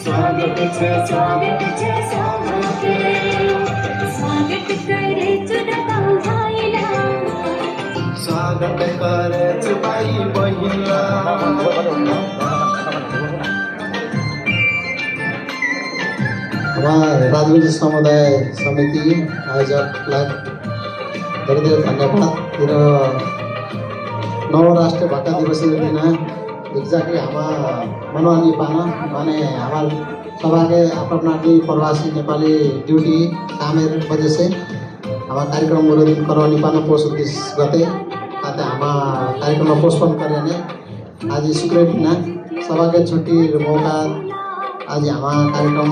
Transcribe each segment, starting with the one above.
स्वागत छ सभाको स्वागत गरेछु दाउ भाइलाई स्वागत गरेछु भाइ बहिनीलाई राजगञ्ज समुदाय समिति आयोजकलाई धेरै धेरै धन्यवाद र नव राष्ट्रिय भाषा दिवस दिन एक्ज्याक्टली मनोनी पान माने हमारे सभा के अपना प्रवासी नेपाली ड्यूटी कामेर वजह से हमारा कार्यक्रम मुरो दिन करवानी पाना पोस्ट 30 गते आते हमारा कार्यक्रम पोस्टपोन करने आज शुक्र दिन सभा के छुट्टी मौका आज हमारा कार्यक्रम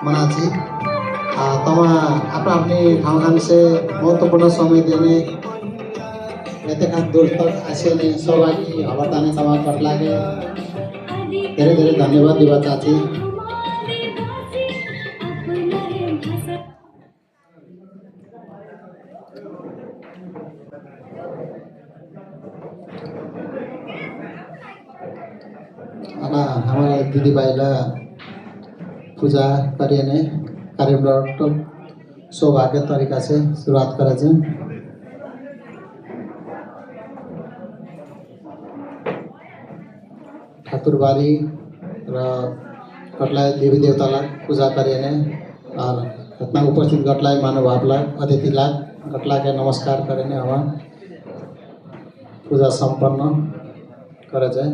मनाची तमा अपने ठाउँ से महत्वपूर्ण समय देने यता दूर तक आसिने सहभागी हवरदाने तमा कटलागे धेरै धेरै धन्यवाद दिवा चाची हमारे दिदी भाइला पूजा करिने कार्यक्रम सौभाग्य तरीका से शुरुआत करा जाए ठाकुरबारी र कटलाई देवी देवतालाई पूजा करिने और इतना उपस्थित गटलाई महानुभावलाई अतिथिलाई गटलाई नमस्कार करिने हवा पूजा संपन्न करा जाए